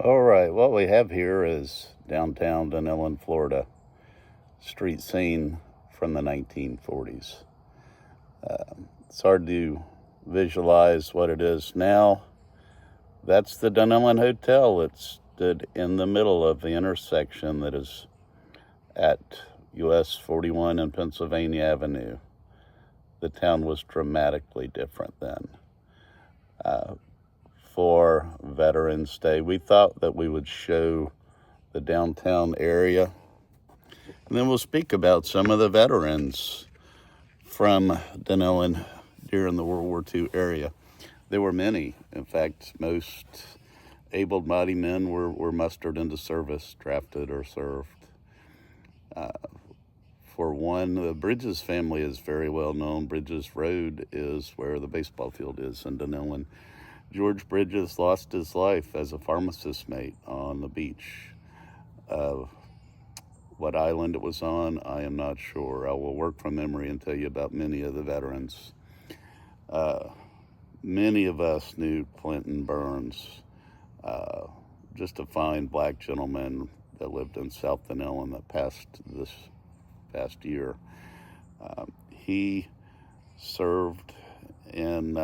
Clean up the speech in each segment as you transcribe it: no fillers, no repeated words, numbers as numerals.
All right, what we have here is downtown Dunnellon, Florida, street scene from the 1940s. It's hard to visualize what it is now. That's the Dunnellon Hotel. It stood in the middle of the intersection that is at US 41 and Pennsylvania Avenue. The town was dramatically different then. For Veterans Day, we thought that we would show the downtown area, and then we'll speak about some of the veterans from Dunnellon during the World War II area. There were many. In fact, most able-bodied men were mustered into service, drafted, or served. For one, the Bridges family is very well known. Bridges Road is where the baseball field is in Dunnellon. George Bridges lost his life as a pharmacist mate on the beach. What island it was on, I am not sure. I will work from memory and tell you about many of the veterans. Many of us knew Clinton Burns, just a fine black gentleman that lived in South Dunnellon that passed this past year. He served in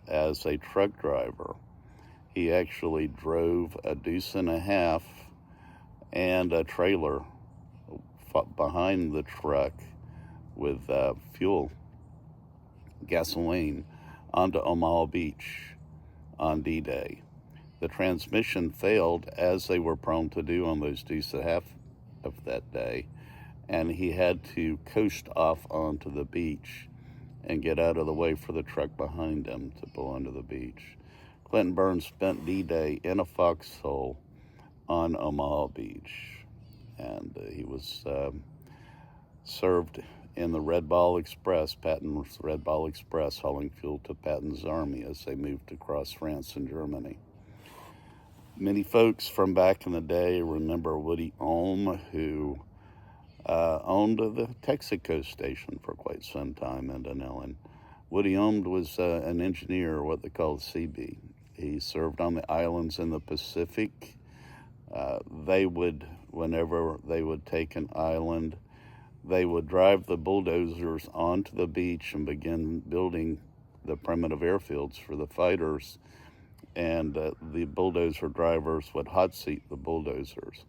as a truck driver. He actually drove a deuce and a half and a trailer behind the truck with fuel, gasoline, onto Omaha Beach on D-Day. The transmission failed, as they were prone to do on those deuce and a half of that day, and he had to coast off onto the beach and get out of the way for the truck behind him to pull onto the beach. Clinton Burns spent D-Day in a foxhole on Omaha Beach, and he was served in the Red Ball Express, Patton's Red Ball Express, hauling fuel to Patton's army as they moved across France and Germany. Many folks from back in the day remember Woody Ohm, who owned the Texaco station for quite some time in Dunnellon. Woody Ohm was an engineer, what they call a CB. He served on the islands in the Pacific. Whenever they would take an island, they would drive the bulldozers onto the beach and begin building the primitive airfields for the fighters. And the bulldozer drivers would hot seat the bulldozers.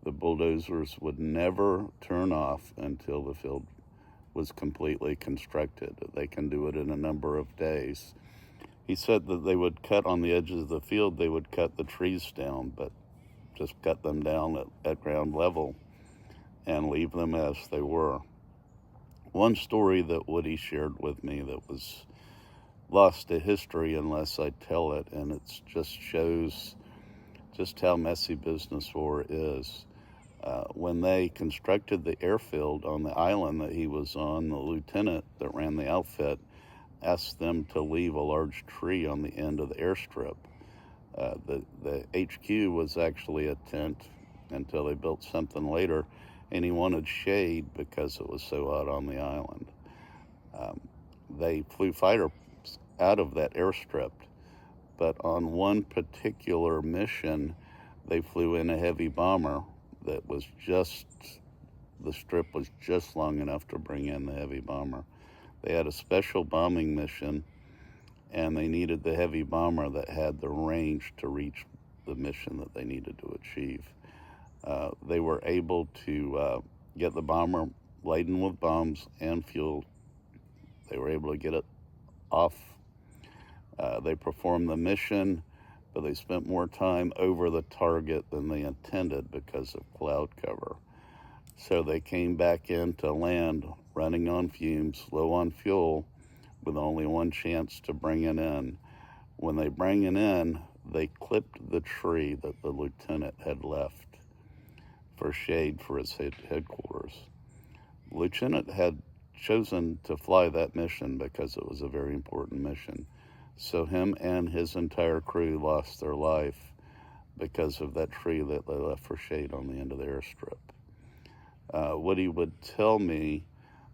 The bulldozers would never turn off until the field was completely constructed. They can do it in a number of days. He said that they would cut on the edges of the field, they would cut the trees down, but just cut them down at ground level and leave them as they were. One story that Woody shared with me that was lost to history unless I tell it, and it just shows just how messy business war is. When they constructed the airfield on the island that he was on, the lieutenant that ran the outfit asked them to leave a large tree on the end of the airstrip. The HQ was actually a tent until they built something later, and he wanted shade because it was so hot on the island. They flew fighters out of that airstrip, but on one particular mission, they flew in a heavy bomber that was the strip was just long enough to bring in the heavy bomber. They had a special bombing mission, and they needed the heavy bomber that had the range to reach the mission that they needed to achieve. They were able to get the bomber laden with bombs and fuel. They were able to get it off. They performed the mission, but they spent more time over the target than they intended because of cloud cover. So they came back in to land running on fumes, low on fuel, with only one chance to bring it in. When they bring it in, they clipped the tree that the lieutenant had left for shade for his headquarters. The lieutenant had chosen to fly that mission because it was a very important mission. So him and his entire crew lost their life because of that tree that they left for shade on the end of the airstrip. Woody would tell me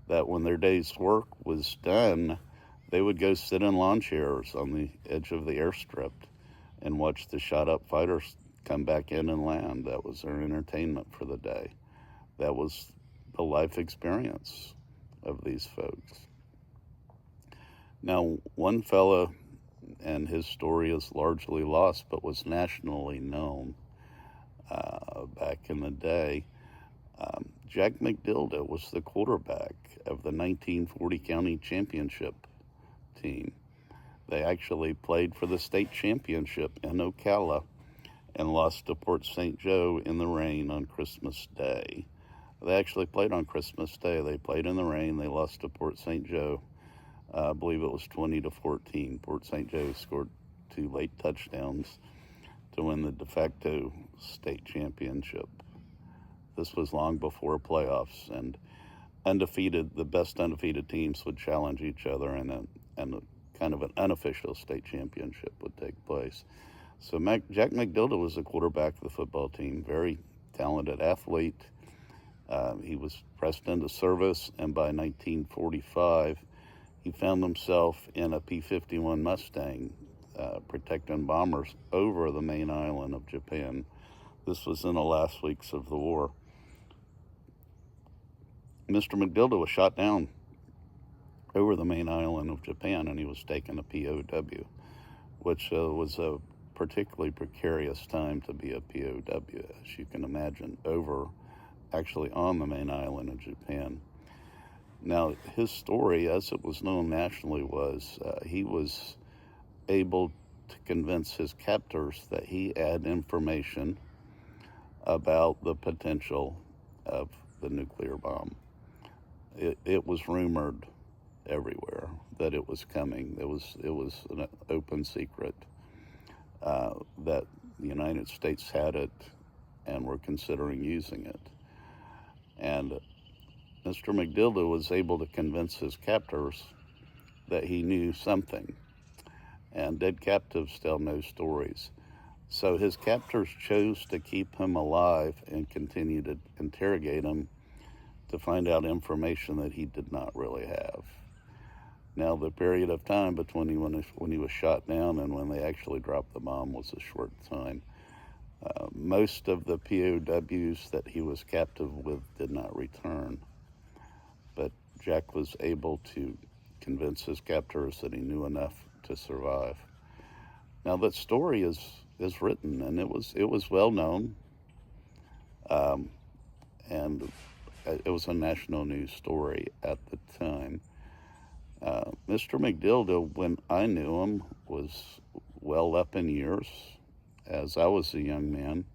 that when their day's work was done, they would go sit in lawn chairs on the edge of the airstrip and watch the shot up fighters come back in and land. That was their entertainment for the day. That was the life experience of these folks. Now, one fella, and his story is largely lost, but was nationally known back in the day. Jack McDilda was the quarterback of the 1940 county championship team. They actually played for the state championship in Ocala and lost to Port St. Joe in the rain on Christmas Day. They actually played on Christmas Day. They played in the rain. They lost to Port St. Joe. I believe it was 20-14. Port St. Joe scored 2 late touchdowns to win the de facto state championship. This was long before playoffs, and the best undefeated teams would challenge each other, and a kind of an unofficial state championship would take place. So Jack McDilda was the quarterback of the football team, very talented athlete. He was pressed into service, and by 1945, he found himself in a P-51 Mustang protecting bombers over the main island of Japan. This was in the last weeks of the war. Mr. McDilda was shot down over the main island of Japan, and he was taken a POW, which was a particularly precarious time to be a POW, as you can imagine, actually on the main island of Japan. Now, his story, as it was known nationally, was he was able to convince his captors that he had information about the potential of the nuclear bomb. It was rumored everywhere that it was coming. It was an open secret that the United States had it and were considering using it. And Mr. McDilda was able to convince his captors that he knew something. And dead captives tell no stories. So his captors chose to keep him alive and continue to interrogate him to find out information that he did not really have. Now, the period of time between when he was shot down and when they actually dropped the bomb was a short time. Most of the POWs that he was captive with did not return, but Jack was able to convince his captors that he knew enough to survive. Now, that story is written, and it was well known, and it was a national news story at the time. Mr. McDilda, when I knew him, was well up in years, as I was a young man,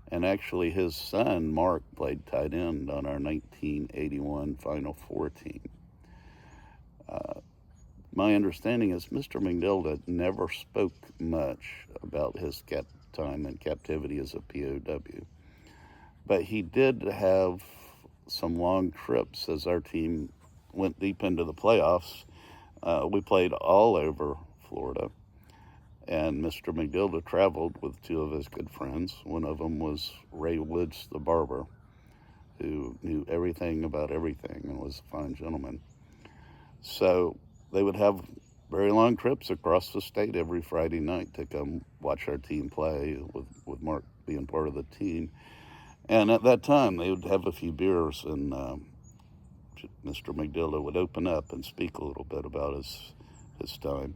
and actually his son, Mark, played tight end on our 1981 Final Four team. My understanding is Mr. McDilda never spoke much about his time in captivity as a POW, but he did have some long trips as our team went deep into the playoffs. We played all over Florida, and Mr. McDilda traveled with 2 of his good friends. One of them was Ray Woods, the barber, who knew everything about everything and was a fine gentleman. So they would have very long trips across the state every Friday night to come watch our team play, with Mark being part of the team. And at that time, they would have a few beers, and Mr. McDilda would open up and speak a little bit about his time.